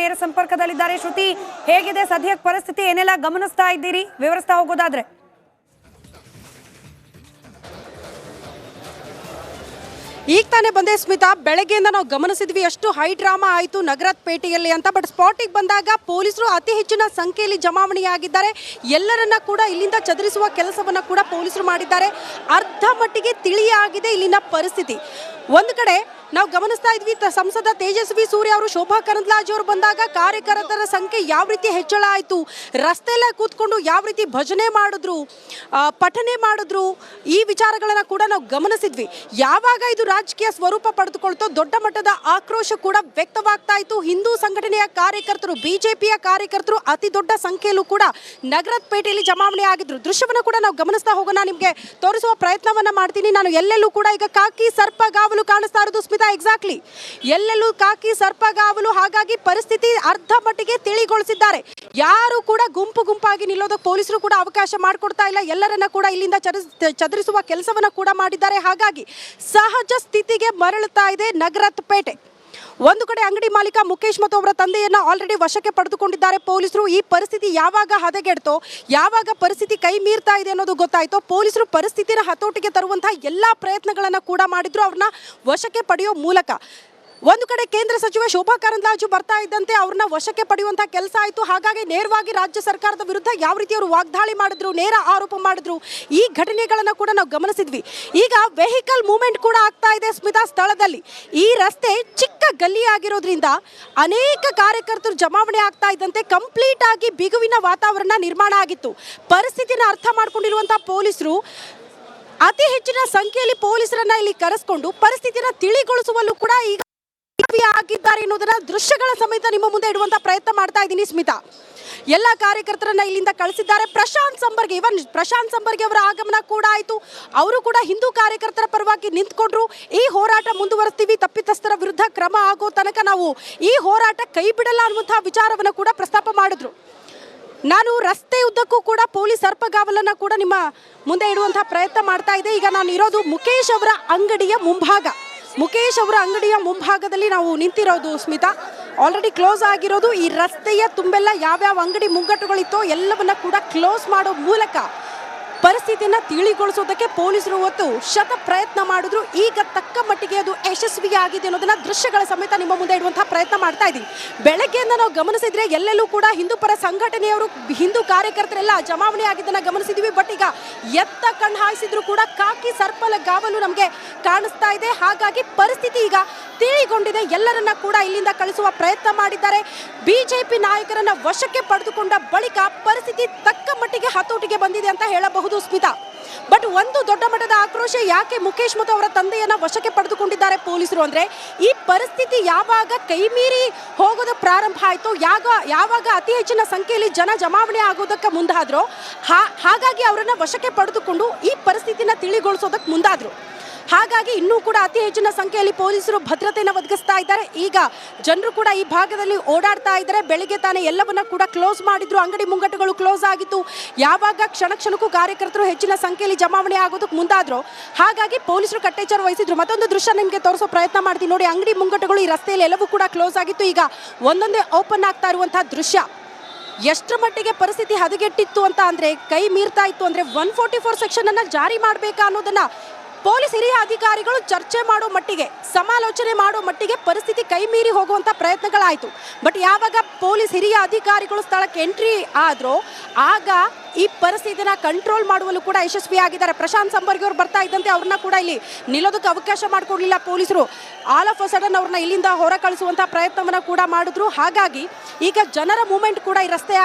ನೇರ ಸಂಪರ್ಕದಲ್ಲಿದ್ದಾರೆ. ಶ್ರುತಿ, ಹೇಗಿದೆ ಸದ್ಯಕ್ಕೆ ಪರಿಸ್ಥಿತಿ, ಏನೆಲ್ಲ ಗಮನಿಸ್ತಾ ಇದ್ದೀರಿ, ವಿವರಿಸ್ತಾ ಹೋಗೋದಾದ್ರೆ? ಈಗ ತಾನೇ ಬಂದೆ ಸ್ಮಿತಾ. ಬೆಳಗ್ಗೆಯಿಂದ ನಾವು ಗಮನಿಸಿದ್ವಿ ಎಷ್ಟು ಹೈ ಡ್ರಾಮಾ ಆಯಿತು ನಗರದ ಪೇಟೆಯಲ್ಲಿ ಅಂತ. ಬಟ್ ಸ್ಪಾಟಿಗೆ ಬಂದಾಗ ಪೊಲೀಸರು ಅತಿ ಹೆಚ್ಚಿನ ಸಂಖ್ಯೆಯಲ್ಲಿ ಜಮಾವಣೆಯಾಗಿದ್ದಾರೆ. ಎಲ್ಲರನ್ನ ಕೂಡ ಇಲ್ಲಿಂದ ಚದುರಿಸುವ ಕೆಲಸವನ್ನು ಕೂಡ ಪೊಲೀಸರು ಮಾಡಿದ್ದಾರೆ. ಅರ್ಧ ಮಟ್ಟಿಗೆ ತಿಳಿಯಾಗಿದೆ ಇಲ್ಲಿನ ಪರಿಸ್ಥಿತಿ. ಒಂದು ಕಡೆ ನಾವು ಗಮನಿಸ್ತಾ ಇದ್ವಿ, ಸಂಸದ ತೇಜಸ್ವಿ ಸೂರ್ಯ ಅವರು, ಶೋಭಾ ಕರಂದ್ಲಾಜೆ ಅವರು ಬಂದಾಗ ಕಾರ್ಯಕರ್ತರ ಸಂಖ್ಯೆ ಯಾವ ರೀತಿ ಹೆಚ್ಚಳ ಆಯಿತು, ರಸ್ತೆಯಲ್ಲೇ ಕೂತ್ಕೊಂಡು ಯಾವ ರೀತಿ ಭಜನೆ ಮಾಡಿದ್ರು, ಪಠನೆ ಮಾಡಿದ್ರು, ಈ ವಿಚಾರಗಳನ್ನು ಕೂಡ ನಾವು ಗಮನಿಸಿದ್ವಿ. ಯಾವಾಗ ಇದು ರಾಜಕೀಯ ಸ್ವರೂಪ ಪಡೆದುಕೊಳ್ತೋ ದೊಡ್ಡ ಮಟ್ಟದ ಆಕ್ರೋಶ ಕೂಡ ವ್ಯಕ್ತವಾಗ್ತಾ ಇತ್ತು. ಹಿಂದೂ ಸಂಘಟನೆಯ ಕಾರ್ಯಕರ್ತರು, ಬಿಜೆಪಿಯ ಕಾರ್ಯಕರ್ತರು ಅತಿ ದೊಡ್ಡ ಸಂಖ್ಯೆಯಲ್ಲೂ ಕೂಡ ನಗರದ ಪೇಟೆಯಲ್ಲಿ ಜಮಾವಣೆ ಆಗಿದ್ರು. ದೃಶ್ಯವನ್ನು ಕೂಡ ನಾವು ಗಮನಿಸ್ತಾ ಹೋಗೋಣ, ನಿಮಗೆ ತೋರಿಸುವ ಪ್ರಯತ್ನವನ್ನ ಮಾಡ್ತೀನಿ. ನಾನು ಎಲ್ಲೆಲ್ಲೂ ಕೂಡ ಈಗ ಕಾಕಿ ಸರ್ಪಗಾವಲು ಕಾಣಿಸ್ತಾ ಇರೋದು ಸ್ಮಿತಾ. ಎಕ್ಸಾಕ್ಟ್ಲಿ, ಎಲ್ಲೆಲ್ಲೂ ಕಾಕಿ ಸರ್ಪಗಾವಲು. ಹಾಗಾಗಿ ಪರಿಸ್ಥಿತಿ ಅರ್ಧ ಮಟ್ಟಿಗೆ ತಿಳಿಗೊಳಿಸಿದ್ದಾರೆ. ಯಾರು ಕೂಡ ಗುಂಪು ಗುಂಪಾಗಿ ನಿಲ್ಲೋದಕ್ಕೆ ಪೊಲೀಸರು ಕೂಡ ಅವಕಾಶ ಮಾಡಿಕೊಡ್ತಾ ಇಲ್ಲ. ಎಲ್ಲರನ್ನ ಕೂಡ ಇಲ್ಲಿಂದ ಚದುರಿಸುವ ಕೆಲಸವನ್ನ ಕೂಡ ಮಾಡಿದ್ದಾರೆ. ಹಾಗಾಗಿ ಸಹಜ ಸ್ಥಿತಿಗೆ ಮರಳುತ್ತಾ ಇದೆ ನಗರದ ಪೇಟೆ. ಒಂದು ಕಡೆ ಅಂಗಡಿ ಮಾಲೀಕ ಮುಖೇಶ್ ಮತ್ತು ಅವರ ತಂದೆಯನ್ನ ಆಲ್ರೆಡಿ ವಶಕ್ಕೆ ಪಡೆದುಕೊಂಡಿದ್ದಾರೆ ಪೊಲೀಸರು. ಈ ಪರಿಸ್ಥಿತಿ ಯಾವಾಗ ಹದಗೆಡ್ತೋ, ಯಾವಾಗ ಪರಿಸ್ಥಿತಿ ಕೈ ಮೀರ್ತಾ ಇದೆ ಅನ್ನೋದು ಗೊತ್ತಾಯ್ತೋ, ಪೊಲೀಸರು ಪರಿಸ್ಥಿತಿನ ಹತೋಟಿಗೆ ತರುವಂತಹ ಎಲ್ಲಾ ಪ್ರಯತ್ನಗಳನ್ನ ಕೂಡ ಮಾಡಿದ್ರು ಅವ್ರನ್ನ ವಶಕ್ಕೆ ಪಡೆಯೋ ಮೂಲಕ. ಒಂದು ಕಡೆ ಕೇಂದ್ರ ಸಚಿವ ಶೋಭಾ ಕರಂದ್ಲಾಜೆ ಬರ್ತಾ ಇದ್ದಂತೆ ಅವ್ರನ್ನ ವಶಕ್ಕೆ ಪಡೆಯುವಂತಹ ಕೆಲಸ ಆಯಿತು. ಹಾಗಾಗಿ ನೇರವಾಗಿ ರಾಜ್ಯ ಸರ್ಕಾರದ ವಿರುದ್ಧ ಯಾವ ರೀತಿ ಅವರು ವಾಗ್ದಾಳಿ ಮಾಡಿದ್ರು, ನೇರ ಆರೋಪ ಮಾಡಿದ್ರು, ಈ ಘಟನೆಗಳನ್ನ ಕೂಡ ನಾವು ಗಮನಿಸಿದ್ವಿ. ಈಗ ವೆಹಿಕಲ್ ಮೂವ್ಮೆಂಟ್ ಕೂಡ ಆಗ್ತಾ ಇದೆ ಸ್ಮಿತಾ ಸ್ಥಳದಲ್ಲಿ. ಈ ರಸ್ತೆ ಚಿಕ್ಕ ಗಲ್ಲಿ ಆಗಿರೋದ್ರಿಂದ ಅನೇಕ ಕಾರ್ಯಕರ್ತರು ಜಮಾವಣೆ ಆಗ್ತಾ ಇದ್ದಂತೆ ಕಂಪ್ಲೀಟ್ ಆಗಿ ಬಿಗುವಿನ ವಾತಾವರಣ ನಿರ್ಮಾಣ ಆಗಿತ್ತು. ಪರಿಸ್ಥಿತಿನ ಅರ್ಥ ಮಾಡ್ಕೊಂಡಿರುವಂತಹ ಪೊಲೀಸರು ಅತಿ ಹೆಚ್ಚಿನ ಸಂಖ್ಯೆಯಲ್ಲಿ ಪೊಲೀಸರನ್ನ ಇಲ್ಲಿ ಕರೆಸ್ಕೊಂಡು ಪರಿಸ್ಥಿತಿನ ತಿಳಿಗೊಳಿಸುವಲ್ಲೂ ಕೂಡ ಈಗ ಆಗಿದ್ದಾರೆ ಎನ್ನುವುದನ್ನ ದೃಶ್ಯಗಳ ಸಮೇತ ನಿಮ್ಮ ಮುಂದೆ ಇಡುವಂತ ಪ್ರಯತ್ನ ಮಾಡ್ತಾ ಇದ್ದೀನಿ ಸ್ಮಿತಾ. ಎಲ್ಲ ಕಾರ್ಯಕರ್ತರನ್ನ ಇಲ್ಲಿಂದ ಕಳಿಸಿದ್ದಾರೆ. ಪ್ರಶಾಂತ್ ಸಂಬರ್ಗೆ ಅವರ ಆಗಮನ ಕೂಡ ಆಯಿತು. ಅವರು ಕೂಡ ಹಿಂದೂ ಕಾರ್ಯಕರ್ತರ ಪರವಾಗಿ ನಿಂತ್ಕೊಂಡ್ರು. ಈ ಹೋರಾಟ ಮುಂದುವರಿಸ್ತೀವಿ, ತಪ್ಪಿತಸ್ಥರ ವಿರುದ್ಧ ಕ್ರಮ ಆಗೋ ತನಕ ನಾವು ಈ ಹೋರಾಟ ಕೈ ಬಿಡಲ್ಲ ಅನ್ನುವಂತಹ ವಿಚಾರವನ್ನು ಕೂಡ ಪ್ರಸ್ತಾಪ ಮಾಡಿದ್ರು. ನಾನು ರಸ್ತೆ ಉದ್ದಕ್ಕೂ ಕೂಡ ಪೊಲೀಸ್ ಸರ್ಪಗಾವಲನ್ನ ಕೂಡ ನಿಮ್ಮ ಮುಂದೆ ಇಡುವಂತಹ ಪ್ರಯತ್ನ ಮಾಡ್ತಾ ಇದೆ. ಈಗ ನಾನು ಇರೋದು ಮುಖೇಶ್ ಅವರ ಅಂಗಡಿಯ ಮುಂಭಾಗ. ಮುಖೇಶ್ ಅವರ ಅಂಗಡಿಯ ಮುಂಭಾಗದಲ್ಲಿ ನಾವು ನಿಂತಿರೋದು ಸ್ಮಿತಾ. ಆಲ್ರೆಡಿ ಕ್ಲೋಸ್ ಆಗಿರೋದು. ಈ ರಸ್ತೆಯ ತುಂಬೆಲ್ಲ ಯಾವ್ಯಾವ ಅಂಗಡಿ ಮುಂಗಟ್ಟುಗಳಿತ್ತೋ ಎಲ್ಲವನ್ನ ಕೂಡ ಕ್ಲೋಸ್ ಮಾಡೋ ಮೂಲಕ ಪರಿಸ್ಥಿತಿಯನ್ನು ತಿಳಿಗೊಳಿಸೋದಕ್ಕೆ ಪೊಲೀಸರು ಇವತ್ತು ಶತ ಪ್ರಯತ್ನ ಮಾಡಿದ್ರು. ಈಗ ತಕ್ಕ ಮಟ್ಟಿಗೆ ಅದು ಯಶಸ್ವಿಯಾಗಿದೆ ಅನ್ನೋದನ್ನ ದೃಶ್ಯಗಳ ಸಮೇತ ನಿಮ್ಮ ಮುಂದೆ ಇಡುವಂತಹ ಪ್ರಯತ್ನ ಮಾಡ್ತಾ ಇದ್ದೀವಿ. ಬೆಳಗ್ಗೆಯಿಂದ ನಾವು ಗಮನಿಸಿದ್ರೆ ಎಲ್ಲೆಲ್ಲೂ ಕೂಡ ಹಿಂದೂ ಪರ ಸಂಘಟನೆಯವರು, ಹಿಂದೂ ಕಾರ್ಯಕರ್ತರೆಲ್ಲ ಜಮಾವಣೆ ಆಗಿದ್ದನ್ನ ಗಮನಿಸಿದ್ವಿ. ಬಟ್ ಈಗ ಎತ್ತ ಕಣ್ಣು ಹಾಯಿಸಿದ್ರು ಕೂಡ ಕಾಕಿ ಸರ್ಪಗಾವಲು ನಮಗೆ ಕಾಣಿಸ್ತಾ ಇದೆ. ಹಾಗಾಗಿ ಪರಿಸ್ಥಿತಿ ಈಗ ತಿಳಿಗೊಂಡಿದೆ. ಎಲ್ಲರನ್ನ ಕೂಡ ಇಲ್ಲಿಂದ ಕಳಿಸುವ ಪ್ರಯತ್ನ ಮಾಡಿದ್ದಾರೆ. ಬಿಜೆಪಿ ನಾಯಕರನ್ನ ವಶಕ್ಕೆ ಪಡೆದುಕೊಂಡ ಬಳಿಕ ಪರಿಸ್ಥಿತಿ ತಕ್ಕ ಮಟ್ಟಿಗೆ ಹತೋಟಿಗೆ ಬಂದಿದೆ ಅಂತ ಹೇಳಬಹುದು ಸ್ಮಿತಾ. ಬಟ್ ಒಂದು ದೊಡ್ಡ ಮಟ್ಟದ ಆಕ್ರೋಶ ಯಾಕೆ ಮುಖೇಶ್ ಮತ್ತು ಅವರ ತಂದೆಯನ್ನ ವಶಕ್ಕೆ ಪಡೆದುಕೊಂಡಿದ್ದಾರೆ ಪೊಲೀಸರು ಅಂದ್ರೆ, ಈ ಪರಿಸ್ಥಿತಿ ಯಾವಾಗ ಕೈ ಮೀರಿ ಹೋಗೋದು ಪ್ರಾರಂಭ ಆಯ್ತೋ, ಯಾವಾಗ ಅತಿ ಹೆಚ್ಚಿನ ಸಂಖ್ಯೆಯಲ್ಲಿ ಜನ ಜಮಾವಣೆ ಆಗೋದಕ್ಕೆ ಮುಂದಾದ್ರು, ಹಾಗಾಗಿ ಅವರನ್ನ ವಶಕ್ಕೆ ಪಡೆದುಕೊಂಡು ಈ ಪರಿಸ್ಥಿತಿನ ತಿಳಿಗೊಳಿಸೋದಕ್ಕೆ ಮುಂದಾದ್ರು. ಹಾಗಾಗಿ ಇನ್ನೂ ಕೂಡ ಅತಿ ಹೆಚ್ಚಿನ ಸಂಖ್ಯೆಯಲ್ಲಿ ಪೊಲೀಸರು ಭದ್ರತೆಯನ್ನು ಒದಗಿಸ್ತಾ ಇದ್ದಾರೆ. ಈಗ ಜನರು ಕೂಡ ಈ ಭಾಗದಲ್ಲಿ ಓಡಾಡ್ತಾ ಇದ್ದಾರೆ. ಬೆಳಿಗ್ಗೆ ತಾನೇ ಎಲ್ಲವನ್ನ ಕೂಡ ಕ್ಲೋಸ್ ಮಾಡಿದ್ರು, ಅಂಗಡಿ ಮುಂಗಟ್ಟುಗಳು ಕ್ಲೋಸ್ ಆಗಿತ್ತು. ಯಾವಾಗ ಕ್ಷಣಕ್ಕೂ ಕಾರ್ಯಕರ್ತರು ಹೆಚ್ಚಿನ ಸಂಖ್ಯೆಯಲ್ಲಿ ಜಮಾವಣೆ ಆಗೋದಕ್ಕೆ ಮುಂದಾದ್ರು, ಹಾಗಾಗಿ ಪೊಲೀಸರು ಕಟ್ಟೆಚ್ಚರ ವಹಿಸಿದ್ರು. ಮತ್ತೊಂದು ದೃಶ್ಯ ನಿಮಗೆ ತೋರಿಸೋ ಪ್ರಯತ್ನ ಮಾಡ್ತೀನಿ ನೋಡಿ. ಅಂಗಡಿ ಮುಂಗಟ್ಟುಗಳು ಈ ರಸ್ತೆಯಲ್ಲಿ ಎಲ್ಲವೂ ಕೂಡ ಕ್ಲೋಸ್ ಆಗಿತ್ತು. ಈಗ ಒಂದೊಂದೇ ಓಪನ್ ಆಗ್ತಾ ಇರುವಂತಹ ದೃಶ್ಯ. ಎಷ್ಟರ ಮಟ್ಟಿಗೆ ಪರಿಸ್ಥಿತಿ ಹದಗೆಟ್ಟಿತ್ತು ಅಂತ ಅಂದ್ರೆ, ಕೈ ಮೀರ್ತಾ ಇತ್ತು ಅಂದ್ರೆ 144 ಸೆಕ್ಷನ್ ಅನ್ನ ಜಾರಿ ಮಾಡಬೇಕಾ ಅನ್ನೋದನ್ನ ಪೊಲೀಸ್ ಹಿರಿಯ ಅಧಿಕಾರಿಗಳು ಚರ್ಚೆ ಮಾಡೋ ಮಟ್ಟಿಗೆ, ಸಮಾಲೋಚನೆ ಮಾಡೋ ಮಟ್ಟಿಗೆ ಪರಿಸ್ಥಿತಿ ಕೈ ಮೀರಿ ಹೋಗುವಂತ ಪ್ರಯತ್ನಗಳಾಯಿತು. ಬಟ್ ಯಾವಾಗ ಪೊಲೀಸ್ ಹಿರಿಯ ಅಧಿಕಾರಿಗಳು ಸ್ಥಳಕ್ಕೆ ಎಂಟ್ರಿ ಆದ್ರೋ ಆಗ ಈ ಪರಿಸ್ಥಿತಿನ ಕಂಟ್ರೋಲ್ ಮಾಡುವಲ್ಲೂ ಕೂಡ ಯಶಸ್ವಿಯಾಗಿದ್ದಾರೆ. ಪ್ರಶಾಂತ್ ಸಂಬರ್ಗಿ ಅವರು ಬರ್ತಾ ಇದ್ದಂತೆ ಅವ್ರನ್ನ ಕೂಡ ಇಲ್ಲಿ ನಿಲ್ಲೋದಕ್ಕೆ ಅವಕಾಶ ಮಾಡಿಕೊಡ್ಲಿಲ್ಲ ಪೊಲೀಸರು. ಆಲ್ ಆಫ್ ಅ ಸಡನ್ ಅವ್ರನ್ನ ಇಲ್ಲಿಂದ ಹೊರ ಕಳಿಸುವಂತ ಪ್ರಯತ್ನವನ್ನ ಕೂಡ ಮಾಡಿದ್ರು. ಹಾಗಾಗಿ ಈಗ ಜನರ ಮೂವ್ಮೆಂಟ್ ಕೂಡ ಈ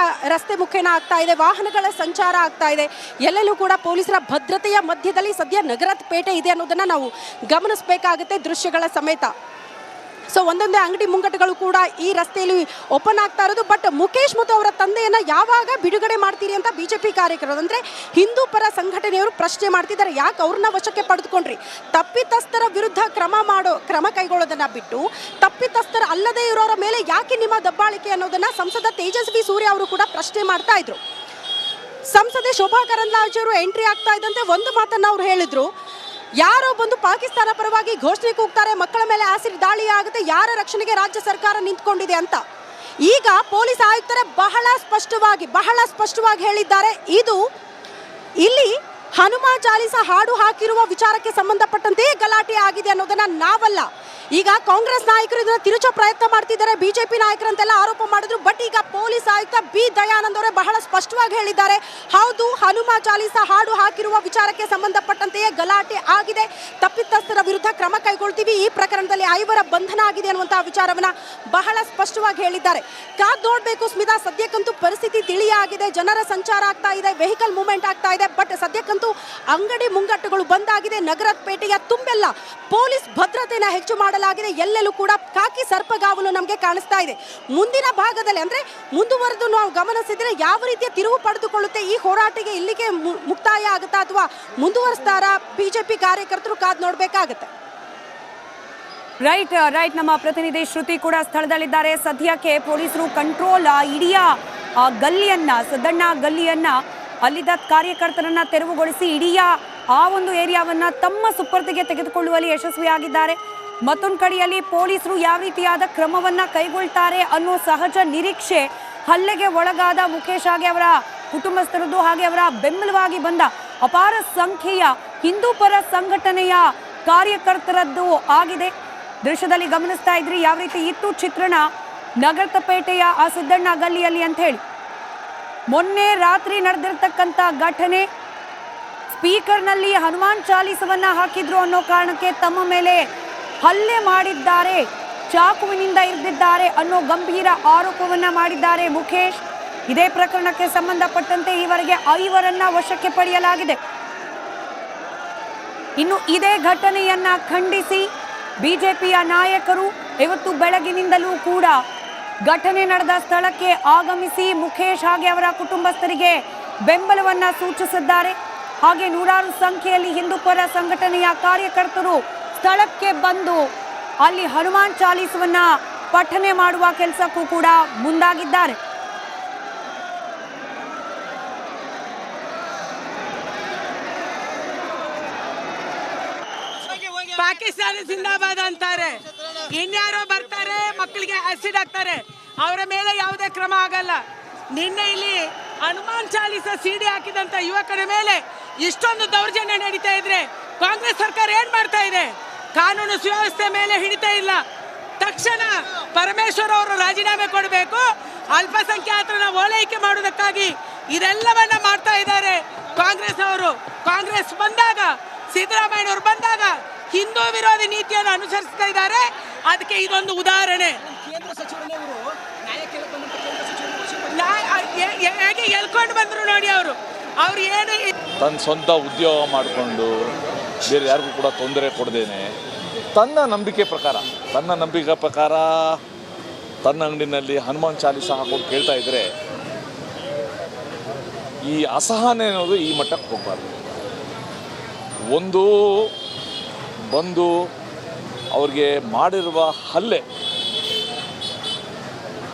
ರಸ್ತೆ ಮುಖೇನ ಆಗ್ತಾ ಇದೆ, ವಾಹನಗಳ ಸಂಚಾರ ಆಗ್ತಾ ಇದೆ. ಎಲ್ಲೆಲ್ಲೂ ಕೂಡ ಪೊಲೀಸರ ಭದ್ರತೆಯ ಮಧ್ಯದಲ್ಲಿ ಸದ್ಯ ನಗರದ ಪೇಟೆ ಇದೆ ಅನ್ನೋದನ್ನ ನಾವು ಗಮನಿಸಬೇಕಾಗುತ್ತೆ ದೃಶ್ಯಗಳ ಸಮೇತ. ಸೊ ಒಂದೊಂದೇ ಅಂಗಡಿ ಮುಂಗಟ್ಟುಗಳು ಕೂಡ ಈ ರಸ್ತೆಯಲ್ಲಿ ಓಪನ್ ಆಗ್ತಾ ಇರೋದು. ಬಟ್ ಮುಖೇಶ್ ಮತ್ತು ಅವರ ತಂದೆಯನ್ನ ಯಾವಾಗ ಬಿಡುಗಡೆ ಮಾಡ್ತೀರಿ ಅಂತ ಬಿಜೆಪಿ ಕಾರ್ಯಕರ್ತರು ಅಂದ್ರೆ ಹಿಂದೂ ಪರ ಸಂಘಟನೆಯವರು ಪ್ರಶ್ನೆ ಮಾಡ್ತಿದ್ದಾರೆ. ಯಾಕೆ ಅವ್ರನ್ನ ವಶಕ್ಕೆ ಪಡೆದುಕೊಂಡ್ರಿ? ತಪ್ಪಿತಸ್ಥರ ವಿರುದ್ಧ ಕ್ರಮ ಕೈಗೊಳ್ಳೋದನ್ನ ಬಿಟ್ಟು ತಪ್ಪಿತಸ್ಥರ ಅಲ್ಲದೆ ಇರೋರ ಮೇಲೆ ಯಾಕೆ ನಿಮ್ಮ ದಬ್ಬಾಳಿಕೆ ಅನ್ನೋದನ್ನ ಸಂಸದ ತೇಜಸ್ವಿ ಸೂರ್ಯ ಅವರು ಕೂಡ ಪ್ರಶ್ನೆ ಮಾಡ್ತಾ ಇದ್ರು. ಸಂಸದೆ ಶೋಭಾ ಕರಂದ್ಲಾಜೆ ಅವರು ಎಂಟ್ರಿ ಆಗ್ತಾ ಇದ್ದಂತೆ ಒಂದು ಮಾತನ್ನ ಅವ್ರು ಹೇಳಿದ್ರು, ಯಾರೋ ಬಂದು ಪಾಕಿಸ್ತಾನ ಪರವಾಗಿ ಘೋಷಣೆ ಕೂಗ್ತಾರೆ, ಮಕ್ಕಳ ಮೇಲೆ ಆಸಿಡ್ ದಾಳಿ ಆಗುತ್ತೆ, ಯಾರ ರಕ್ಷಣೆಗೆ ರಾಜ್ಯ ಸರ್ಕಾರ ನಿಂತ್ಕೊಂಡಿದೆ ಅಂತ. ಈಗ ಪೊಲೀಸ್ ಆಯುಕ್ತರೇ ಬಹಳ ಸ್ಪಷ್ಟವಾಗಿ ಹೇಳಿದ್ದಾರೆ, ಇದು ಇಲ್ಲಿ ಹನುಮಾನ್ ಚಾಲಿಸ ಹಾಡು ಹಾಕಿರುವ ವಿಚಾರಕ್ಕೆ ಸಂಬಂಧಪಟ್ಟಂತೆ ಗಲಾಟೆ ಆಗಿದೆ ಅನ್ನೋದನ್ನ ನಾವಲ್ಲ. ಈಗ ಕಾಂಗ್ರೆಸ್ ನಾಯಕರು ಇದನ್ನ ತಿರುಚೋ ಪ್ರಯತ್ನ ಮಾಡ್ತಿದ್ದಾರೆ, ಬಿಜೆಪಿ ನಾಯಕರಂತೆಲ್ಲ ಆರೋಪ ಮಾಡಿದ್ರು. ಬಟ್ ಈಗ ಪೊಲೀಸ್ ಆಯುಕ್ತ ಬಿ ದಯಾನಂದ್ ಅವರೇ ಬಹಳ ಸ್ಪಷ್ಟವಾಗಿ ಹೇಳಿದ್ದಾರೆ, ಹೌದು ಹನುಮಾನ್ ಚಾಲಿಸ ಹಾಡು ಹಾಕಿರುವ ವಿಚಾರಕ್ಕೆ ಸಂಬಂಧಪಟ್ಟಂತೆಯೇ ಗಲಾಟೆ ಆಗಿದೆ, ತಪ್ಪಿತಸ್ಥರ ವಿರುದ್ಧ ಕ್ರಮ ಕೈಗೊಳ್ತೀವಿ, ಈ ಪ್ರಕರಣದಲ್ಲಿ 5 ಬಂಧನ ಆಗಿದೆ ಅನ್ನುವಂತಹ ವಿಚಾರವನ್ನ ಬಹಳ ಸ್ಪಷ್ಟವಾಗಿ ಹೇಳಿದ್ದಾರೆ. ಕಾದ್ ನೋಡ್ಬೇಕು ಸ್ಮಿತಾ, ಸದ್ಯಕ್ಕಂತೂ ಪರಿಸ್ಥಿತಿ ತಿಳಿಯಾಗಿದೆ, ಜನರ ಸಂಚಾರ ಆಗ್ತಾ ಇದೆ, ವೆಹಿಕಲ್ ಮೂವ್ಮೆಂಟ್ ಆಗ್ತಾ ಇದೆ. ಬಟ್ ಸದ್ಯಕ್ಕಂತೂ ಅಂಗಡಿ ಮುಂಗಟ್ಟುಗಳು ಬಂದಾಗಿದೆ, ನಗರದ ಪೇಟೆಯ ತುಂಬೆಲ್ಲ ಪೊಲೀಸ್ ಭದ್ರತೆಯನ್ನು ಹೆಚ್ಚು ಮಾಡಲಾಗಿದೆ, ಎಲ್ಲೆಲ್ಲೂ ಕೂಡ ಕಾಕಿ ಸರ್ಪಗಾವಲು ನಮಗೆ ಕಾಣಿಸ್ತಾ ಇದೆ. ಮುಂದಿನ ಭಾಗದಲ್ಲಿ ಅಂದ್ರೆ ಮುಂದುವರೆದು ನಾವು ಗಮನಿಸಿದ್ರೆ ಯಾವ ರೀತಿಯ ತಿರುವು ಪಡೆದುಕೊಳ್ಳುತ್ತೆ ಈ ಹೋರಾಟಕ್ಕೆ, ಇಲ್ಲಿಗೆ ಮುಕ್ತಾಯ ಆಗುತ್ತಾ ಅಥವಾ ಮುಂದುವರಿಸ್ತಾರಾ ಬಿಜೆಪಿ ಕಾರ್ಯಕರ್ತರು ಕಾದ್ ನೋಡ್ಬೇಕಾಗತ್ತೆ. ರೈಟ್ ನಮ್ಮ ಪ್ರತಿನಿಧಿ ಶ್ರುತಿ ಕೂಡ ಸ್ಥಳದಲ್ಲಿದ್ದಾರೆ. ಸದ್ಯಕ್ಕೆ ಪೊಲೀಸರು ಕಂಟ್ರೋಲ್ ಇಡೀ ಗಲ್ಲಿಯನ್ನ, ಸದಣ್ಣ ಗಲ್ಲಿಯನ್ನ, ಅಲ್ಲಿದ್ದ ಕಾರ್ಯಕರ್ತರನ್ನ ತೆರವುಗೊಳಿಸಿ ಇಡೀ ಆ ಒಂದು ಏರಿಯಾವನ್ನ ತಮ್ಮ ಸುಪರ್ದಿಗೆ ತೆಗೆದುಕೊಳ್ಳುವಲ್ಲಿ ಯಶಸ್ವಿಯಾಗಿದ್ದಾರೆ. ಮತ್ತೊಂದು ಕಡೆಯಲ್ಲಿ ಪೊಲೀಸರು ಯಾವ ರೀತಿಯಾದ ಕ್ರಮವನ್ನ ಕೈಗೊಳ್ತಾರೆ ಅನ್ನೋ ಸಹಜ ನಿರೀಕ್ಷೆ ಹಲ್ಲೆಗೆ ಒಳಗಾದ ಮುಖೇಶ್ ಹಾಗೆ ಅವರ ಕುಟುಂಬಸ್ಥರದ್ದು, ಹಾಗೆ ಅವರ ಬೆಂಬಲವಾಗಿ ಬಂದ ಅಪಾರ ಸಂಖ್ಯೆಯ ಹಿಂದೂ ಪರ ಸಂಘಟನೆಯ ಕಾರ್ಯಕರ್ತರದ್ದು ಆಗಿದೆ. ದೃಶ್ಯದಲ್ಲಿ ಗಮನಿಸ್ತಾ ಇದ್ರಿ ಯಾವ ರೀತಿ ಇತ್ತು ಚಿತ್ರಣ ನಗರಪೇಟೆಯ ಆ ಸಿದ್ದಣ್ಣ ಗಲ್ಲಿಯಲ್ಲಿ ಅಂತ ಹೇಳಿ. ಮೊನ್ನೆ ರಾತ್ರಿ ನಡೆದಿರ್ತಕ್ಕಂಥ ಘಟನೆ, ಸ್ಪೀಕರ್ನಲ್ಲಿ ಹನುಮಾನ್ ಚಾಲಿಸವನ್ನ ಹಾಕಿದ್ರು ಅನ್ನೋ ಕಾರಣಕ್ಕೆ ತಮ್ಮ ಮೇಲೆ ಹಲ್ಲೆ ಮಾಡಿದ್ದಾರೆ, ಚಾಕುವಿನಿಂದ ಇರಿದಿದ್ದಾರೆ ಅನ್ನೋ ಗಂಭೀರ ಆರೋಪವನ್ನ ಮಾಡಿದ್ದಾರೆ ಮುಖೇಶ್. ಇದೇ ಪ್ರಕರಣಕ್ಕೆ ಸಂಬಂಧಪಟ್ಟಂತೆ ಈವರೆಗೆ 5 ವಶಕ್ಕೆ ಪಡೆಯಲಾಗಿದೆ. ಇನ್ನು ಇದೇ ಘಟನೆಯನ್ನ ಖಂಡಿಸಿ ಬಿಜೆಪಿಯ ನಾಯಕರು ಇವತ್ತು ಬೆಳಗಿನಿಂದಲೂ ಕೂಡ ಘಟನೆ ನಡೆದ ಸ್ಥಳಕ್ಕೆ ಆಗಮಿಸಿ ಮುಖೇಶ್ ಹಾಗೆ ಅವರ ಕುಟುಂಬಸ್ಥರಿಗೆ ಬೆಂಬಲವನ್ನ ಸೂಚಿಸಿದ್ದಾರೆ. ಹಾಗೆ ನೂರಾರು ಸಂಖ್ಯೆಯಲ್ಲಿ ಹಿಂದೂ ಪರ ಸಂಘಟನೆಯ ಕಾರ್ಯಕರ್ತರು ಸ್ಥಳಕ್ಕೆ ಬಂದು ಅಲ್ಲಿ ಹನುಮಾನ್ ಚಾಲಿಸವನ್ನ ಪಠನೆ ಮಾಡುವ ಕೆಲಸಕ್ಕೂ ಕೂಡ ಮುಂದಾಗಿದ್ದಾರೆ. ಪಾಕಿಸ್ತಾನ ಜಿಂದಾಬಾದ್ ಅಂತಾರೆ, ಇನ್ಯಾರೋ ಬರ್ತಾರೆ ಮಕ್ಕಳಿಗೆ ಆಸಿಡ್ ಹಾಕ್ತಾರೆ, ಅವರ ಮೇಲೆ ಯಾವುದೇ ಕ್ರಮ ಆಗಲ್ಲ. ನಿನ್ನೆ ಇಲ್ಲಿ ಹನುಮಾನ್ ಚಾಲಿಸ ಸಿಡಿ ಹಾಕಿದಂತ ಯುವಕರ ಮೇಲೆ ಇಷ್ಟೊಂದು ದೌರ್ಜನ್ಯ ನಡೀತಾ ಇದ್ರೆ ಕಾಂಗ್ರೆಸ್ ಸರ್ಕಾರ ಏನ್ ಮಾಡ್ತಾ ಇದೆ? ಕಾನೂನು ಸುವ್ಯವಸ್ಥೆ ಮೇಲೆ ಹಿಡಿತಾ ಇಲ್ಲ. ತಕ್ಷಣ ಪರಮೇಶ್ವರ್ ಅವರು ರಾಜೀನಾಮೆ ಕೊಡಬೇಕು. ಅಲ್ಪಸಂಖ್ಯಾತರನ್ನ ಓಲೈಕೆ ಮಾಡುವುದಕ್ಕಾಗಿ ಇದೆಲ್ಲವನ್ನ ಮಾಡ್ತಾ ಇದ್ದಾರೆ ಕಾಂಗ್ರೆಸ್ ಅವರು. ಕಾಂಗ್ರೆಸ್ ಬಂದಾಗ, ಸಿದ್ದರಾಮಯ್ಯ ಅವರು ಬಂದಾಗ ಹಿಂದೂ ವಿರೋಧಿ ನೀತಿಯನ್ನು ಅನುಸರಿಸ್ತಾ ಇದ್ದಾರೆ. ಅದಕ್ಕೆ ಇದೊಂದು ಉದಾಹರಣೆ. ಹೇಗೆ ಎಲ್ಕೊಂಡು ಬಂದ್ರು ನೋಡಿ ಅವರು ಏನು ತನ್ನ ಸ್ವಂತ ಉದ್ಯೋಗ ಮಾಡಿಕೊಂಡು ಬೇರೆ ಯಾರಿಗೂ ಕೂಡ ತೊಂದರೆ ಕೊಡದೇನೆ ತನ್ನ ನಂಬಿಕೆ ಪ್ರಕಾರ ತನ್ನ ಅಂಗಡಿನಲ್ಲಿ ಹನುಮಾನ್ ಚಾಲಿಸ ಹಾಕೊಂಡು ಕೇಳ್ತಾ ಇದ್ರೆ ಈ ಅಸಹನೆ ಅನ್ನೋದು ಈ ಮಟ್ಟಕ್ಕೆ ಹೋಗಬಾರ್ದು. ಒಂದು ಬಂದು ಅವ್ರಿಗೆ ಮಾಡಿರುವ ಹಲ್ಲೆ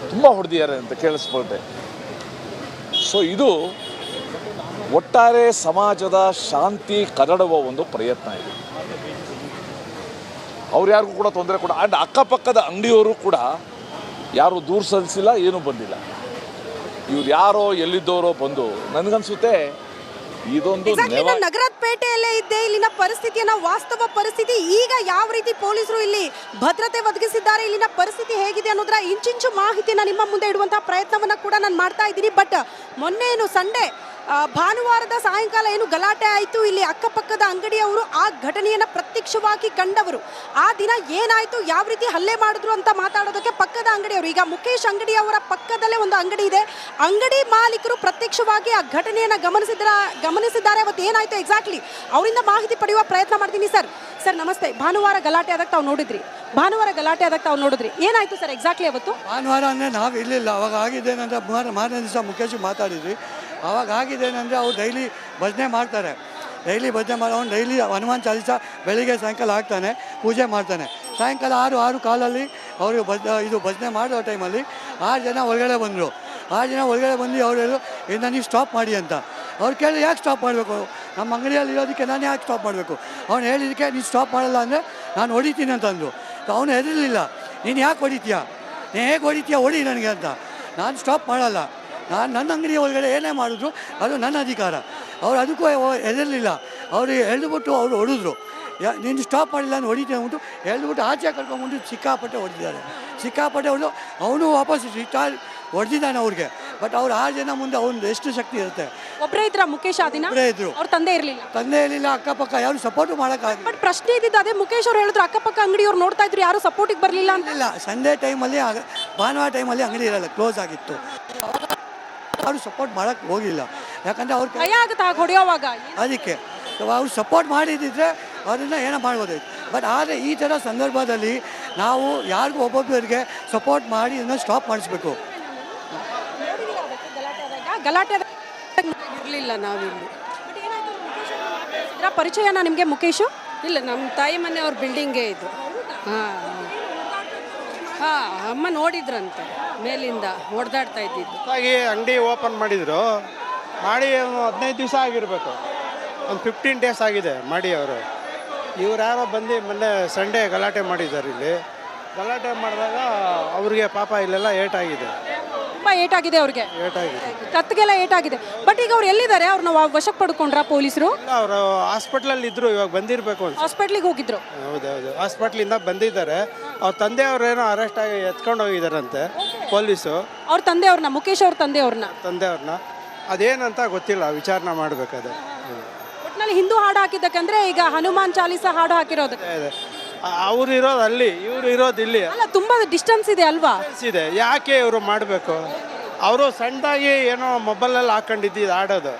ತುಂಬ ಹೊಡೆದಿದ್ದಾರೆ ಅಂತ ಕೇಳಿಸ್ಕೊಂಡೆ. ಸೊ ಇದು ಒಟ್ಟಾರೆ ಸಮಾಜದ ಶಾಂತಿ ಕದಡುವ ಒಂದು ಪ್ರಯತ್ನ ಇದೆ. ಅವ್ರು ಯಾರಿಗೂ ಕೂಡ ತೊಂದರೆ ಕೊಡ, ಆ್ಯಂಡ್ ಅಕ್ಕಪಕ್ಕದ ಅಂಗಡಿಯವರು ಕೂಡ ಯಾರು ದೂರು ಸಲ್ಲಿಸಿಲ್ಲ, ಏನೂ ಬಂದಿಲ್ಲ. ಇವ್ರು ಯಾರೋ ಎಲ್ಲಿದ್ದವರೋ ಬಂದು ನನಗನ್ಸುತ್ತೆ ಇದೊಂದು ನಗರದ ಪೇಟೆಯಲ್ಲೇ ಇದ್ದೆ. ಇಲ್ಲಿನ ಪರಿಸ್ಥಿತಿಯನ್ನ, ವಾಸ್ತವ ಪರಿಸ್ಥಿತಿ ಈಗ ಯಾವ ರೀತಿ ಪೊಲೀಸರು ಇಲ್ಲಿ ಭದ್ರತೆ ಒದಗಿಸಿದ್ದಾರೆ, ಇಲ್ಲಿನ ಪರಿಸ್ಥಿತಿ ಹೇಗಿದೆ ಅನ್ನೋದರ ಇಂಚಿಂಚು ಮಾಹಿತಿಯನ್ನ ನಿಮ್ಮ ಮುಂದೆ ಇಡುವಂತಹ ಪ್ರಯತ್ನವನ್ನ ಕೂಡ ನಾನು ಮಾಡ್ತಾ ಇದ್ದೀನಿ. ಬಟ್ ಮೊನ್ನೆ ಏನು ಸಂಡೇ ಭಾನುವಾರದ ಸಾಯಂಕಾಲ ಏನು ಗಲಾಟೆ ಆಯಿತು, ಇಲ್ಲಿ ಅಕ್ಕಪಕ್ಕದ ಅಂಗಡಿಯವರು ಆ ಘಟನೆಯನ್ನು ಪ್ರತ್ಯಕ್ಷವಾಗಿ ಕಂಡವರು, ಆ ದಿನ ಏನಾಯಿತು, ಯಾವ ರೀತಿ ಹಲ್ಲೆ ಮಾಡಿದ್ರು ಅಂತ ಮಾತಾಡೋದಕ್ಕೆ ಪಕ್ಕದ ಅಂಗಡಿಯವರು, ಈಗ ಮುಖೇಶ್ ಅಂಗಡಿಯವರ ಪಕ್ಕದಲ್ಲೇ ಒಂದು ಅಂಗಡಿ ಇದೆ, ಅಂಗಡಿ ಮಾಲೀಕರು ಪ್ರತ್ಯಕ್ಷವಾಗಿ ಆ ಘಟನೆಯನ್ನು ಗಮನಿಸಿದ್ದಾರೆ. ಅವತ್ತು ಏನಾಯಿತು ಎಕ್ಸಾಕ್ಟ್ಲಿ ಅವರಿಂದ ಮಾಹಿತಿ ಪಡೆಯುವ ಪ್ರಯತ್ನ ಮಾಡ್ತೀನಿ. ಸರ್ ನಮಸ್ತೆ. ಭಾನುವಾರ ಗಲಾಟೆ ಆದಾಗ ತಾವು ನೋಡಿದ್ರಿ, ಏನಾಯಿತು ಸರ್ ಎಕ್ಸಾಕ್ಟ್ಲಿ ಅವತ್ತು? ಭಾನುವಾರ ಅಂದರೆ ನಾವು ಇರಲಿಲ್ಲ. ಅವಾಗ ಆಗಿದ್ದೇನೆಂದರೆ ಮಾರನೇ ದಿವಸ ಮುಖೇಶ್ ಮಾತಾಡಿದ್ವಿ. ಅವಾಗ ಆಗಿದ್ದೇನೆಂದರೆ ಅವ್ರು ಡೈಲಿ ಭಜನೆ ಮಾಡ್ತಾರೆ, ಅವ್ನು ಡೈಲಿ ಹನುಮಾನ್ ಚಾಲಿಸ ಬೆಳಿಗ್ಗೆ ಸಾಯಂಕಾಲ ಹಾಕ್ತಾನೆ, ಪೂಜೆ ಮಾಡ್ತಾನೆ. ಸಾಯಂಕಾಲ 6 ಕಾಲಲ್ಲಿ ಅವರು ಭಜನೆ ಮಾಡೋ ಟೈಮಲ್ಲಿ 6 ಜನ ಹೊರಗಡೆ ಬಂದರು. 6 ಜನ ಹೊರಗಡೆ ಬಂದು ಅವ್ರು ಹೇಳಿದ್ರು, ಇದನ್ನ ನೀವು ಸ್ಟಾಪ್ ಮಾಡಿ ಅಂತ. ಅವ್ರು ಕೇಳಿ ಯಾಕೆ ಸ್ಟಾಪ್ ಮಾಡಬೇಕು, ನಮ್ಮ ಅಂಗಡಿಯಲ್ಲಿ ಇರೋದಕ್ಕೆ ನಾನು ಯಾಕೆ ಸ್ಟಾಪ್ ಮಾಡಬೇಕು? ಅವ್ನು ಹೇಳಿದ್ದಕ್ಕೆ ನೀನು ಸ್ಟಾಪ್ ಮಾಡಲ್ಲ ಅಂದರೆ ನಾನು ಹೊಡಿತೀನಿ ಅಂತಂದು. ಅವನು ಹೆದರಲಿಲ್ಲ, ನೀನು ಯಾಕೆ ಹೊಡಿತೀಯ, ಹೇಗೆ ಹೊಡಿತೀಯ ಹೊಡಿ ನನಗೆ ಅಂತ. ನಾನು ಸ್ಟಾಪ್ ಮಾಡಲ್ಲ. ನಾನು ನನ್ನ ಅಂಗಡಿ ಒಳಗಡೆ ಏನೇ ಮಾಡಿದ್ರು ಅದು ನನ್ನ ಅಧಿಕಾರ. ಅವ್ರು ಅದಕ್ಕೂ ಹೆದರಲಿಲ್ಲ. ಅವರು ಎಳೆದುಬಿಟ್ಟು ಅವರು ಹೊಡಿದ್ರು. ನೀನು ಸ್ಟಾಪ್ ಮಾಡಿಲ್ಲ ನಾನು ಹೊಡಿತೀನಿ ಅಂದ್ಬಿಟ್ಟು ಎಳೆದುಬಿಟ್ಟು ಆಚೆ ಕರ್ಕೊಂಡ್ಬಿಟ್ಟು ಸಿಕ್ಕಾಪಟ್ಟೆ ಹೊಡೆದಿದ್ದಾರೆ. ಸಿಕ್ಕಾಪಟ್ಟೆ ಹೊಡೆದು ಅವನು ವಾಪಸ್ ಹೊಡೆದಿದ್ದಾನೆ ಅವ್ರಿಗೆ. ಬಟ್ ಅವ್ರು 6 ಜನ ಮುಂದೆ ಅವ್ನು ಎಷ್ಟು ಶಕ್ತಿ ಇರುತ್ತೆ. ಒಬ್ಬರೇ ಇದ್ರ ಮುಖೇಶ್ ಆ ದಿನ? ಒಬ್ಬರೇ ಇದ್ರು. ಅವ್ರ ತಂದೆ ಇರಲಿಲ್ಲ. ತಂದೆ ಇರಲಿಲ್ಲ, ಅಕ್ಕಪಕ್ಕ ಯಾರು ಸಪೋರ್ಟು ಮಾಡೋಕ್ಕಾಗಲಿಲ್ಲ. ಬಟ್ ಪ್ರಶ್ನೆ ಇದ್ದಿದ್ದು ಅದೇ, ಮುಖೇಶ್ ಅವ್ರು ಹೇಳಿದ್ರು ಅಕ್ಕಪಕ್ಕ ಅಂಗಡಿಯವ್ರು ನೋಡ್ತಾ ಇದ್ರು, ಯಾರು ಸಪೋರ್ಟಿಗೆ ಬರಲಿಲ್ಲ ಅಂತ. ಇಲ್ಲ, ಸಂಡೇ ಟೈಮಲ್ಲಿ ಭಾನುವಾರ ಟೈಮಲ್ಲಿ ಅಂಗಡಿ ಇರಲ್ಲ, ಕ್ಲೋಸ್ ಆಗಿತ್ತು. ಅವರು ಸಪೋರ್ಟ್ ಮಾಡೋಕ್ಕೆ ಹೋಗಿಲ್ಲ. ಯಾಕಂದರೆ ಅವ್ರ ಭಯ ಆಗುತ್ತೆ ಆಗ ಹೊಡೆಯೋವಾಗ. ಅದಕ್ಕೆ ಅವ್ರು ಸಪೋರ್ಟ್ ಮಾಡಿದ್ದಿದ್ರೆ ಅದನ್ನು ಏನೋ ಮಾಡ್ಬೋದಾಯ್ತು. ಬಟ್ ಆದರೆ ಈ ಥರ ಸಂದರ್ಭದಲ್ಲಿ ನಾವು ಯಾರಿಗೂ ಒಬ್ಬೊಬ್ಬರಿಗೆ ಸಪೋರ್ಟ್ ಮಾಡಿ ಇದನ್ನು ಸ್ಟಾಪ್ ಮಾಡಿಸ್ಬೇಕು. ಗಲಾಟೆ ಇರಲಿಲ್ಲ ನಾವಿಲ್ಲಿ. ಇದರ ಪರಿಚಯನ ನಿಮಗೆ ಮುಖೇಶು? ಇಲ್ಲ, ನಮ್ಮ ತಾಯಿ ಮನೆ ಅವ್ರ ಬಿಲ್ಡಿಂಗೇ ಇದು. ಹಾಂ ಅಮ್ಮ ನೋಡಿದ್ರಂತೆ ಮೇಲಿಂದ ಹೊಡೆದಾಡ್ತಾ ಇದ್ದಿದ್ದು. ಹಾಗೆ ಅಂಗಡಿ ಓಪನ್ ಮಾಡಿದರು. ಮಾಡಿ 15 ದಿವಸ ಆಗಿರಬೇಕು, ಒಂದು 15 ಡೇಸ್ ಆಗಿದೆ ಮಾಡಿ. ಅವರು ಇವ್ರು ಯಾರೋ ಬಂದು ಮೊನ್ನೆ ಸಂಡೇ ಗಲಾಟೆ ಮಾಡಿದ್ದಾರೆ. ಇಲ್ಲಿ ಗಲಾಟೆ ಮಾಡಿದಾಗ ಅವ್ರಿಗೆ ಪಾಪ ಇಲ್ಲೆಲ್ಲ ಏಟಾಗಿದೆ. ತುಂಬ ಏಟಾಗಿದೆ ಅವ್ರಿಗೆ, ಏಟಾಗಿದೆ, ಕತ್ತಿಗೆಲ್ಲ ಏಟಾಗಿದೆ. ಬಟ್ ಈಗ ಅವ್ರು ಎಲ್ಲಿದ್ದಾರೆ? ಅವ್ರನ್ನ ವಶಕ್ಕೆ ಪಡ್ಕೊಂಡ್ರ ಪೊಲೀಸರು? ಇಲ್ಲ, ಅವರು ಹಾಸ್ಪಿಟ್ಲಲ್ಲಿ ಇದ್ರು, ಇವಾಗ ಬಂದಿರಬೇಕು ಅಂತ. ಹಾಸ್ಪಿಟ್ಲಿಗೆ ಹೋಗಿದ್ರು? ಹೌದೌದು, ಹಾಸ್ಪಿಟ್ಲಿಂದ ಬಂದಿದ್ದಾರೆ. ಅವ್ರ ತಂದೆಯವ್ರೇನೋ ಅರೆಸ್ಟ್ ಆಗಿ ಎತ್ಕೊಂಡು ಹೋಗಿದ್ದಾರಂತೆ ಪೊಲೀಸು. ಅವ್ರ ತಂದೆಯವ್ರನ್ನ, ಮುಖೇಶ್ ಅವ್ರ ತಂದೆಯವ್ರನ್ನ ಅದೇನಂತ ಗೊತ್ತಿಲ್ಲ, ವಿಚಾರಣೆ ಮಾಡಬೇಕಾದ್ರೆ. ಒಟ್ಟಿನಲ್ಲಿ ಹಿಂದೂ ಹಾಡು ಹಾಕಿದ್ದಕ್ಕಂದ್ರೆ ಈಗ ಹನುಮಾನ್ ಚಾಲೀಸ ಹಾಡು ಹಾಕಿರೋದಕ್ಕೆ ಅವ್ರು ಇರೋದು ಅಲ್ಲಿ, ಇವ್ರು ಇರೋದು ಇಲ್ಲಿ. ಅಲ್ಲ, ತುಂಬಾ ಡಿಸ್ಟೆನ್ಸ್ ಇದೆ ಅಲ್ವಾ? ಇದೆ. ಯಾಕೆ ಇವರು ಮಾಡಬೇಕು? ಅವರು ಸಣ್ಣದಾಗಿ ಏನೋ ಮೊಬೈಲಲ್ಲಿ ಹಾಕೊಂಡಿದ್ದು ಆಡೋದು.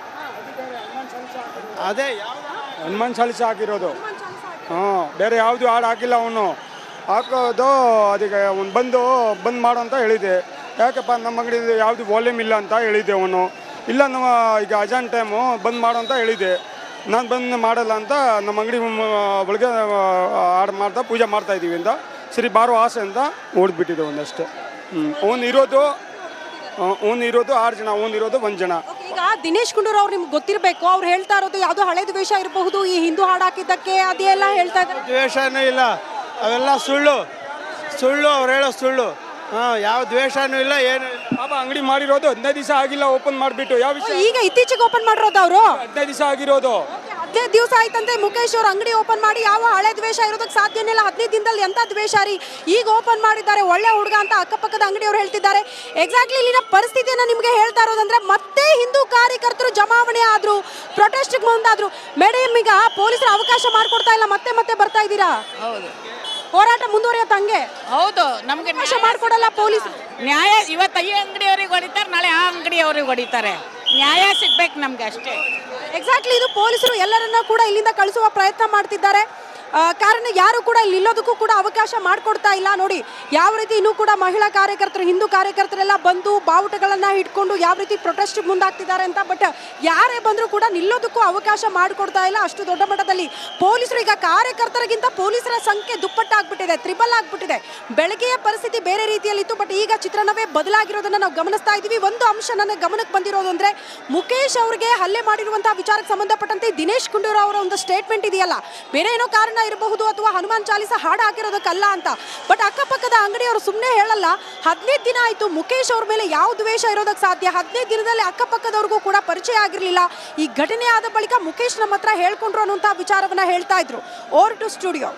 ಅದೇ ಹನುಮಾನ್ ಚಾಲೀಸ ಹಾಕಿರೋದು. ಬೇರೆ ಯಾವುದು ಹಾಡು ಹಾಕಿಲ್ಲ. ಅವನು ಹಾಕೋದು ಅದಕ್ಕೆ ಅವ್ನು ಬಂದ್ ಮಾಡು ಅಂತ ಹೇಳಿದೆ. ಯಾಕಪ್ಪ ನಮ್ಮ ಅಂಗಡಿ ಯಾವುದು ವಾಲ್ಯೂಮ್ ಇಲ್ಲ ಅಂತ ಹೇಳಿದ್ದೆ. ಅವನು ಇಲ್ಲ, ನಮ್ಮ ಈಗ ಅಜಾನ್ ಟೈಮು ಬಂದ್ ಮಾಡು ಅಂತ ಹೇಳಿದೆ. ನಾನು ಬಂದು ಮಾಡಲ್ಲ ಅಂತ ನಮ್ಮ ಅಂಗಡಿ ಒಳಗೆ ಹಾಡು ಮಾಡ್ತಾ ಪೂಜೆ ಮಾಡ್ತಾಯಿದ್ದೀವಿ ಅಂತ ಸರಿ ಬಾರೋ ಆಸೆ ಅಂತ ಓಡ್ಬಿಟ್ಟಿದೆ ಒಂದಷ್ಟೇ. ಅವ್ನು ಇರೋದು 6 ಜನ, ಅವ್ನು ಇರೋದು 1 ಜನ. ಈಗ ದಿನೇಶ್ ಗುಂಡೂರಾವ್ ಅವ್ರು ನಿಮ್ಗೆ ಗೊತ್ತಿರಬೇಕು. ಅವ್ರು ಹೇಳ್ತಾ ಇರೋದು ಯಾವುದೋ ಹಳೆ ದ್ವೇಷ ಇರಬಹುದು, ಈ ಹಿಂದೂ ಹಾಡು ಹಾಕಿದ್ದಕ್ಕೆ ಅದೆಲ್ಲ ಹೇಳ್ತಾ ಇದ್ದಾರೆ. ದ್ವೇಷನೂ ಇಲ್ಲ, ಅವೆಲ್ಲ ಸುಳ್ಳು. ಅವ್ರು ಹೇಳೋ ಸುಳ್ಳು. ಯಾವ ದ್ವೇಷನೂ ಇಲ್ಲ, ಏನು ಇಲ್ಲ. ಪಾಪ ಅಂಗಡಿ ಮಾಡಿರೋದು 15 ದಿವಸ ಆಗಿಲ್ಲ, ಓಪನ್ ಮಾಡಿಬಿಟ್ಟು. ಯಾವ ವಿಷಯ? ಈಗ ಇತ್ತೀಚೆಗೆ ಓಪನ್ ಮಾಡಿರೋದು ಅವರು? 15 ದಿವಸ ಆಗಿರೋದು. 15 ದಿವಸ ಆಯ್ತಂತೆ ಮುಖೇಶ್ ಅವ್ರ ಅಂಗಡಿ ಓಪನ್ ಮಾಡಿ. ಯಾವ ಹಳೆ ದ್ವೇಷ ಇರೋದಕ್ಕೆ ಸಾಧ್ಯನೇ ಇಲ್ಲ. 15 ದಿನದಲ್ಲಿ ಎಂತ ದ್ವೇಷ ರೀ? ಈಗ ಓಪನ್ ಮಾಡಿದ್ದಾರೆ, ಒಳ್ಳೆ ಹುಡುಗ ಅಂತ ಅಕ್ಕಪಕ್ಕದ ಅಂಗಡಿಯವರು ಹೇಳ್ತಿದ್ದಾರೆ. ಎಕ್ಸಾಕ್ಟ್ಲಿ ಇಲ್ಲಿನ ಪರಿಸ್ಥಿತಿಯನ್ನು ನಿಮಗೆ ಹೇಳ್ತಾ ಇರೋದಂದ್ರೆ, ಮತ್ತೆ ಹಿಂದೂ ಕಾರ್ಯಕರ್ತರು ಜಮಾವಣೆ ಆದ್ರು, ಪ್ರೊಟೆಸ್ಟ್ಗೆ ಮುಂದಾದ್ರು. ಮೇಡಮ್, ಈಗ ಪೊಲೀಸರು ಅವಕಾಶ ಮಾಡ್ಕೊಡ್ತಾ ಇಲ್ಲ, ಮತ್ತೆ ಬರ್ತಾ ಇದ್ದೀರಾ? ಹೌದು, ಹೋರಾಟ ಮುಂದುವರಿಯುತ್ತೆ ಹಂಗೆ? ಹೌದು. ನಮಗೆ ಅವಕಾಶ ಮಾಡ್ಕೊಡಲ್ಲ ಪೊಲೀಸರು. ನ್ಯಾಯ ಇವತ್ತು ಈ ಅಂಗಡಿಯವ್ರಿಗೆ ಹೊಡಿತಾರೆ, ನಾಳೆ ಆ ಅಂಗಡಿಯವ್ರಿಗೆ ಹೊಡಿತಾರೆ. ನ್ಯಾಯ ಸಿಗ್ಬೇಕು ನಮ್ಗೆ ಅಷ್ಟೇ. ಎಕ್ಸಾಕ್ಟ್ಲಿ ಇದು ಪೊಲೀಸರು ಎಲ್ಲರನ್ನ ಕೂಡ ಇಲ್ಲಿಂದ ಕಳಿಸುವ ಪ್ರಯತ್ನ ಮಾಡ್ತಿದ್ದಾರೆ. ಕಾರಣ ಯಾರು ಕೂಡ ಇಲ್ಲಿ ನಿಲ್ಲೋದಕ್ಕೂ ಕೂಡ ಅವಕಾಶ ಮಾಡಿಕೊಡ್ತಾ ಇಲ್ಲ. ನೋಡಿ ಯಾವ ರೀತಿ ಇನ್ನೂ ಕೂಡ ಮಹಿಳಾ ಕಾರ್ಯಕರ್ತರು, ಹಿಂದೂ ಕಾರ್ಯಕರ್ತರೆಲ್ಲ ಬಂದು ಬಾವುಟಗಳನ್ನ ಹಿಡ್ಕೊಂಡು ಯಾವ ರೀತಿ ಪ್ರೊಟೆಸ್ಟ್ ಮುಂದಾಗ್ತಿದ್ದಾರೆ ಅಂತ. ಬಟ್ ಯಾರೇ ಬಂದರೂ ಕೂಡ ನಿಲ್ಲೋದಕ್ಕೂ ಅವಕಾಶ ಮಾಡಿಕೊಡ್ತಾ ಇಲ್ಲ. ಅಷ್ಟು ದೊಡ್ಡ ಮಟ್ಟದಲ್ಲಿ ಪೊಲೀಸರು, ಈಗ ಕಾರ್ಯಕರ್ತರಿಗಿಂತ ಪೊಲೀಸರ ಸಂಖ್ಯೆ ದುಪ್ಪಟ್ಟಾಗ್ಬಿಟ್ಟಿದೆ, ತ್ರಿಬಲ್ ಆಗ್ಬಿಟ್ಟಿದೆ. ಬೆಳಗ್ಗೆಯ ಪರಿಸ್ಥಿತಿ ಬೇರೆ ರೀತಿಯಲ್ಲಿತ್ತು, ಬಟ್ ಈಗ ಚಿತ್ರಣವೇ ಬದಲಾಗಿರೋದನ್ನ ನಾವು ಗಮನಿಸ್ತಾ ಇದ್ದೀವಿ. ಒಂದು ಅಂಶ ನನ್ನ ಗಮನಕ್ಕೆ ಬಂದಿರೋದು ಅಂದ್ರೆ, ಮುಖೇಶ್ ಅವರಿಗೆ ಹಲ್ಲೆ ಮಾಡಿರುವಂತಹ ವಿಚಾರಕ್ಕೆ ಸಂಬಂಧಪಟ್ಟಂತೆ ದಿನೇಶ್ ಗುಂಡೂರಾವ್ ಅವರ ಒಂದು ಸ್ಟೇಟ್ಮೆಂಟ್ ಇದೆಯಲ್ಲ, ಬೇರೆ ಏನೋ ಕಾರಣ ಇರಬಹುದು ಅಥವಾ ಹನುಮಾನ್ ಚಾಲೀಸ ಹಾಡು ಹಾಕಿರೋದಕ್ಕಲ್ಲ ಅಂತ. ಬಟ್ ಅಕ್ಕಪಕ್ಕದ ಅಂಗಡಿಯವರು ಸುಮ್ಮನೆ ಹೇಳಲ್ಲ. 15 ದಿನ ಆಯ್ತು, ಮುಖೇಶ್ ಅವ್ರ ಮೇಲೆ ಯಾವ ದ್ವೇಷ ಇರೋದಕ್ಕೆ ಸಾಧ್ಯ? 15 ದಿನದಲ್ಲಿ ಅಕ್ಕಪಕ್ಕದವ್ರಿಗೂ ಕೂಡ ಪರಿಚಯ ಆಗಿರಲಿಲ್ಲ. ಈ ಘಟನೆ ಆದ ಬಳಿಕ ಮುಖೇಶ್ ನಮ್ಮ ಹತ್ರ ಹೇಳ್ಕೊಂಡ್ರು ಅನ್ನುವಂಥ ವಿಚಾರವನ್ನ ಹೇಳ್ತಾ ಇದ್ರು. Over to studio.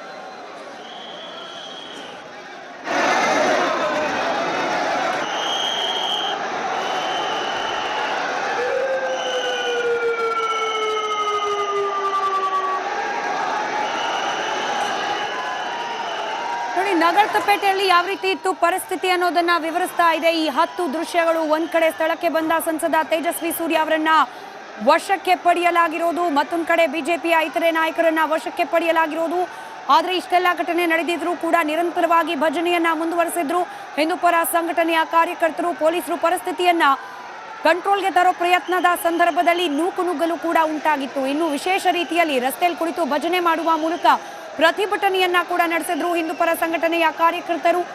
ನೋಡಿ, ನಗರಪೇಟೆಯಲ್ಲಿ ಯಾವ ರೀತಿ ಇತ್ತು ಪರಿಸ್ಥಿತಿ ಅನ್ನೋದನ್ನ ವಿವರಿಸ್ತಾ ಇದೆ ಈ 10 ದೃಶ್ಯಗಳು. ಒಂದ್ ಕಡೆ ಸ್ಥಳಕ್ಕೆ ಬಂದ ಸಂಸದ ತೇಜಸ್ವಿ ಸೂರ್ಯ ಅವರನ್ನ ವಶಕ್ಕೆ ಪಡೆಯಲಾಗಿರೋದು, ಮತ್ತೊಂದು ಕಡೆ ಬಿಜೆಪಿಯ ಇತರೆ ನಾಯಕರನ್ನ ವಶಕ್ಕೆ ಪಡೆಯಲಾಗಿರೋದು. ಆದ್ರೆ ಇಷ್ಟೆಲ್ಲ ಘಟನೆ ನಡೆದಿದ್ರು ಕೂಡ ನಿರಂತರವಾಗಿ ಭಜನೆಯನ್ನ ಮುಂದುವರೆಸಿದ್ರು ಹಿಂದೂಪರ ಸಂಘಟನೆಯ ಕಾರ್ಯಕರ್ತರು. ಪೊಲೀಸರು ಪರಿಸ್ಥಿತಿಯನ್ನ ಕಂಟ್ರೋಲ್ಗೆ ತರೋ ಪ್ರಯತ್ನದ ಸಂದರ್ಭದಲ್ಲಿ ನೂಕುನುಗ್ಗಲು ಕೂಡ ಉಂಟಾಗಿತ್ತು. ಇನ್ನು ವಿಶೇಷ ರೀತಿಯಲ್ಲಿ ರಸ್ತೆಯಲ್ಲಿ ಕುಳಿತು ಭಜನೆ ಮಾಡುವ ಮೂಲಕ ಪ್ರತಿಭಟನೆಯನ್ನ ಕೂಡ ನಡೆಸಿದ್ರು ಹಿಂದೂಪರ ಸಂಘಟನೆಯ ಕಾರ್ಯಕರ್ತರು.